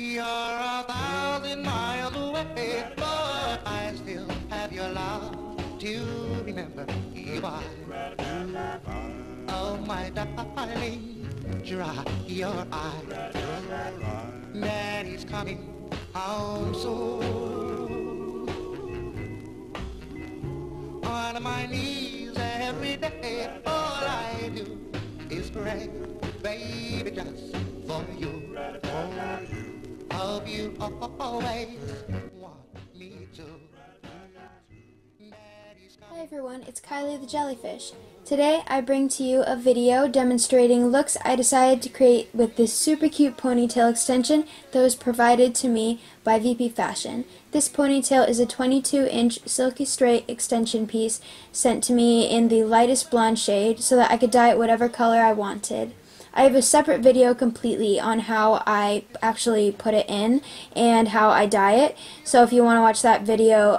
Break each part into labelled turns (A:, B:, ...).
A: You're 1,000 miles away, but I still have your love to remember you are. Oh, my darling, dry your eyes. Daddy's coming home soon. On my knees every day, all I do is pray, baby, just for you. Hope you always want me to.
B: Hi everyone, it's Kylie the Jellyfish. Today I bring to you a video demonstrating looks I decided to create with this super cute ponytail extension that was provided to me by VPFashion. This ponytail is a 22-inch silky straight extension piece sent to me in the lightest blonde shade so that I could dye it whatever color I wanted. I have a separate video completely on how I actually put it in and how I dye it, so if you want to watch that video,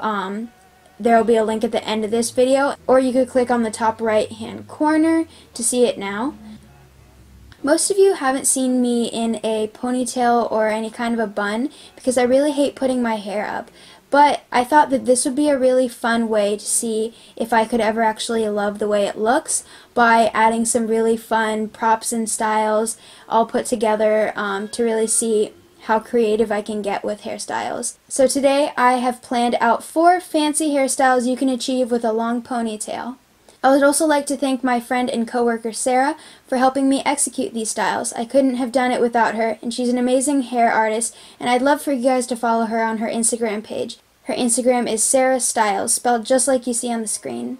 B: there will be a link at the end of this video, or you could click on the top right hand corner to see it now. Most of you haven't seen me in a ponytail or any kind of a bun because I really hate putting my hair up, but I thought that this would be a really fun way to see if I could ever actually love the way it looks by adding some really fun props and styles all put together to really see how creative I can get with hairstyles. So today I have planned out 4 fancy hairstyles you can achieve with a long ponytail. I would also like to thank my friend and coworker Sarah for helping me execute these styles. I couldn't have done it without her, and she's an amazing hair artist, and I'd love for you guys to follow her on her Instagram page. Her Instagram is Sarah Styles, spelled just like you see on the screen.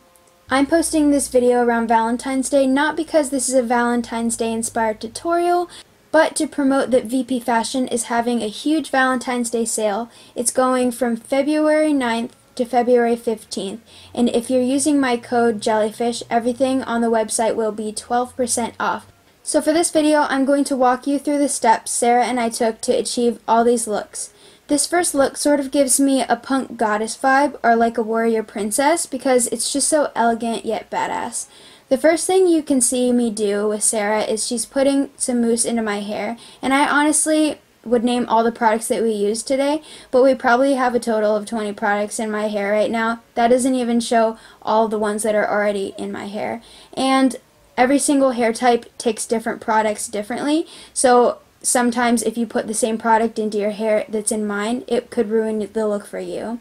B: I'm posting this video around Valentine's Day, not because this is a Valentine's Day inspired tutorial, but to promote that VPFashion is having a huge Valentine's Day sale. It's going from February 9th to February 15th, and if you're using my code Jellyfish, everything on the website will be 12% off. So for this video, I'm going to walk you through the steps Sarah and I took to achieve all these looks. This first look sort of gives me a punk goddess vibe, or like a warrior princess, because it's just so elegant yet badass. The first thing you can see me do with Sarah is she's putting some mousse into my hair, and I honestly would name all the products that we used today, but we probably have a total of 20 products in my hair right now. That doesn't even show all the ones that are already in my hair. And every single hair type takes different products differently, so sometimes if you put the same product into your hair that's in mine, it could ruin the look for you.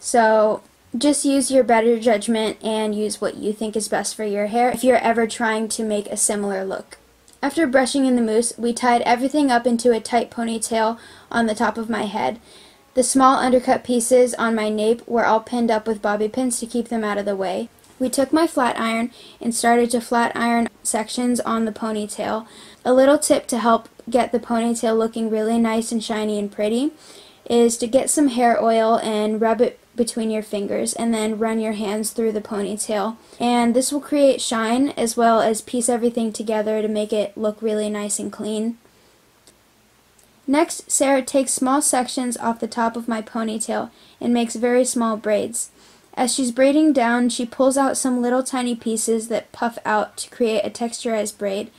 B: So just use your better judgment and use what you think is best for your hair if you're ever trying to make a similar look. After brushing in the mousse, we tied everything up into a tight ponytail on the top of my head. The small undercut pieces on my nape were all pinned up with bobby pins to keep them out of the way. We took my flat iron and started to flat iron sections on the ponytail. A little tip to help get the ponytail looking really nice and shiny and pretty is to get some hair oil and rub it between your fingers and then run your hands through the ponytail, and this will create shine as well as piece everything together to make it look really nice and clean. Next, Sarah takes small sections off the top of my ponytail and makes very small braids. As she's braiding down, she pulls out some little tiny pieces that puff out to create a texturized braid.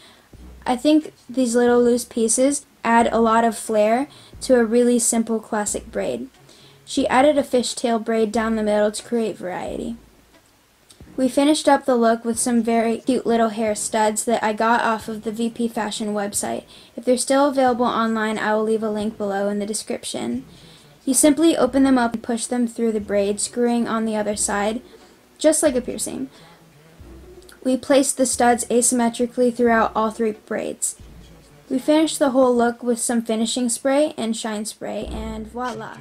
B: I think these little loose pieces add a lot of flair to a really simple classic braid. She added a fishtail braid down the middle to create variety. We finished up the look with some very cute little hair studs that I got off of the VPFashion website. If they're still available online, I will leave a link below in the description. You simply open them up and push them through the braid, screwing on the other side, just like a piercing. We placed the studs asymmetrically throughout all 3 braids. We finished the whole look with some finishing spray and shine spray, and voila!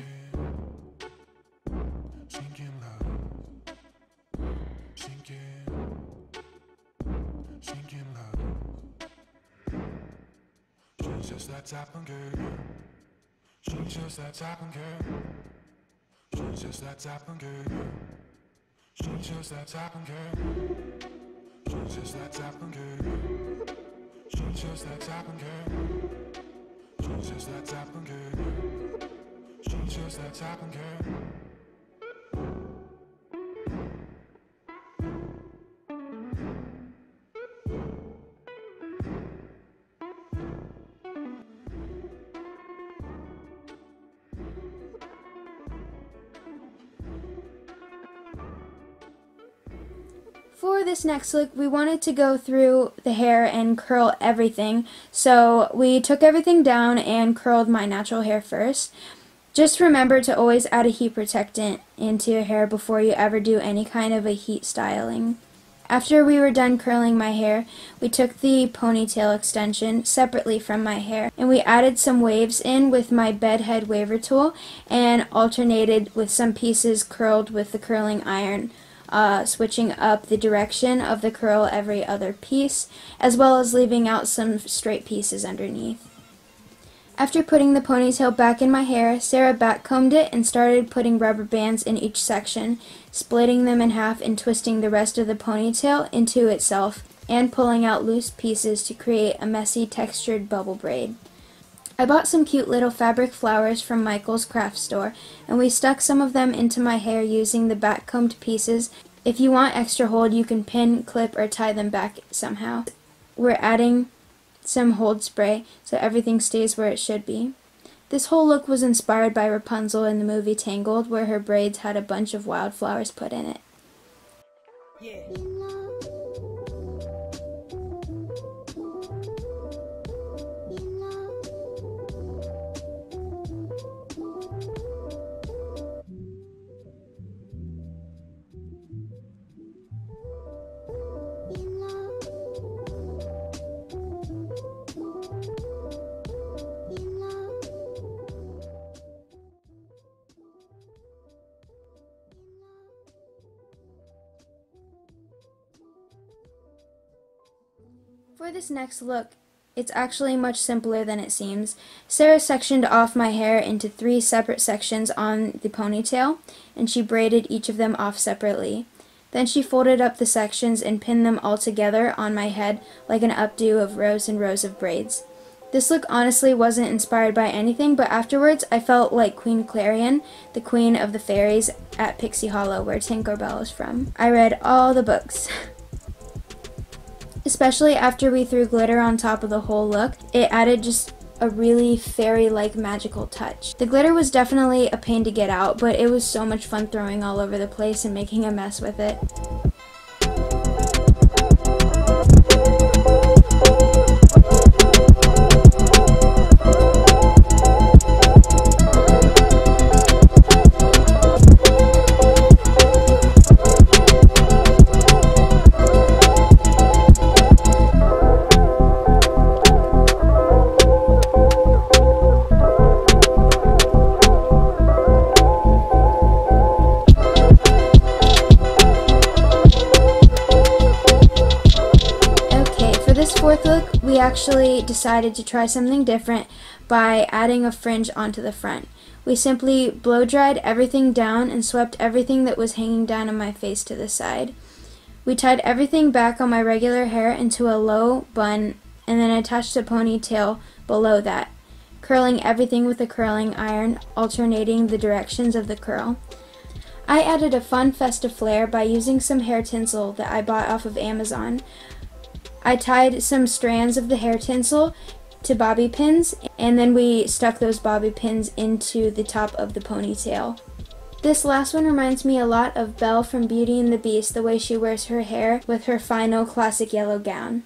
B: For this next look, we wanted to go through the hair and curl everything, so we took everything down and curled my natural hair first. Just remember to always add a heat protectant into your hair before you ever do any kind of a heat styling. After we were done curling my hair, we took the ponytail extension separately from my hair and we added some waves in with my bedhead waver tool and alternated with some pieces curled with the curling iron, switching up the direction of the curl every other piece, as well as leaving out some straight pieces underneath. After putting the ponytail back in my hair, Sarah backcombed it and started putting rubber bands in each section, splitting them in half and twisting the rest of the ponytail into itself, and pulling out loose pieces to create a messy textured bubble braid. I bought some cute little fabric flowers from Michael's craft store, and we stuck some of them into my hair using the backcombed pieces. If you want extra hold, you can pin, clip, or tie them back somehow. We're adding some hold spray so everything stays where it should be. This whole look was inspired by Rapunzel in the movie Tangled, where her braids had a bunch of wildflowers put in it.
C: Yeah.
B: For this next look, it's actually much simpler than it seems. Sarah sectioned off my hair into 3 separate sections on the ponytail, and she braided each of them off separately. Then she folded up the sections and pinned them all together on my head like an updo of rows and rows of braids. This look honestly wasn't inspired by anything, but afterwards I felt like Queen Clarion, the queen of the fairies at Pixie Hollow, where Tinkerbell is from. I read all the books. Especially after we threw glitter on top of the whole look, it added just a really fairy-like magical touch. The glitter was definitely a pain to get out, but it was so much fun throwing all over the place and making a mess with it. Fourth look, we actually decided to try something different by adding a fringe onto the front. We simply blow dried everything down and swept everything that was hanging down on my face to the side. We tied everything back on my regular hair into a low bun and then attached a ponytail below that, curling everything with a curling iron, alternating the directions of the curl. I added a fun festive flair by using some hair tinsel that I bought off of Amazon. I tied some strands of the hair tinsel to bobby pins, and then we stuck those bobby pins into the top of the ponytail. This last one reminds me a lot of Belle from Beauty and the Beast, the way she wears her hair with her final classic yellow gown.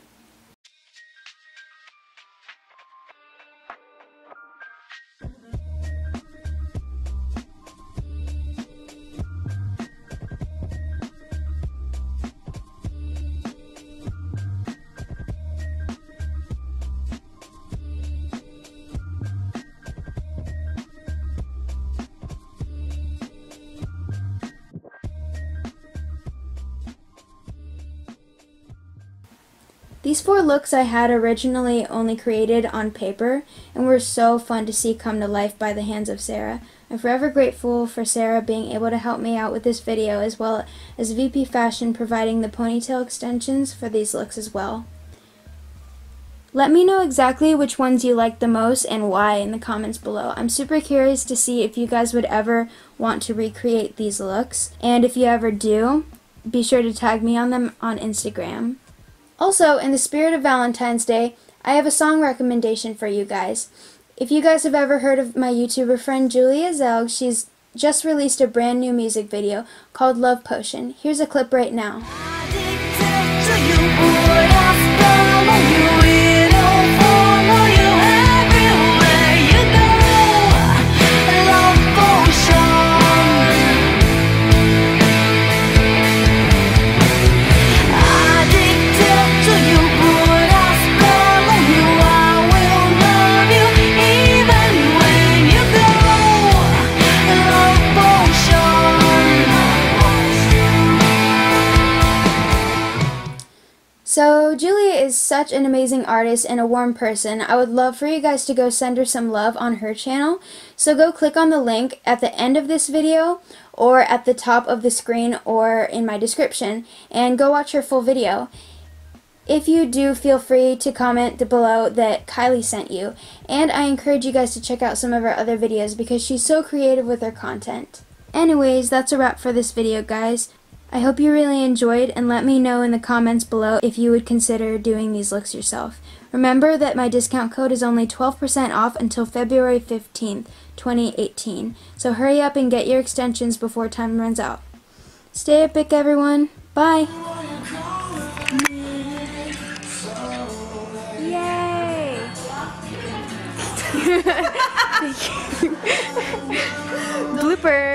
B: These 4 looks I had originally only created on paper and were so fun to see come to life by the hands of Sarah. I'm forever grateful for Sarah being able to help me out with this video, as well as VPFashion providing the ponytail extensions for these looks as well. Let me know exactly which ones you liked the most and why in the comments below. I'm super curious to see if you guys would ever want to recreate these looks, and if you ever do, be sure to tag me on them on Instagram. Also, in the spirit of Valentine's Day, I have a song recommendation for you guys. If you guys have ever heard of my YouTuber friend Julia Zelg, she's just released a brand new music video called Love Potion. Here's a clip right now. such an amazing artist and a warm person. I would love for you guys to go send her some love on her channel. So go click on the link at the end of this video or at the top of the screen or in my description and go watch her full video. If you do, feel free to comment below that Kylie sent you. And I encourage you guys to check out some of her other videos because she's so creative with her content. Anyways, that's a wrap for this video, guys. I hope you really enjoyed, and let me know in the comments below if you would consider doing these looks yourself. Remember that my discount code is only 12% off until February 15th, 2018. So hurry up and get your extensions before time runs out. Stay epic, everyone. Bye! Yay! Blooper!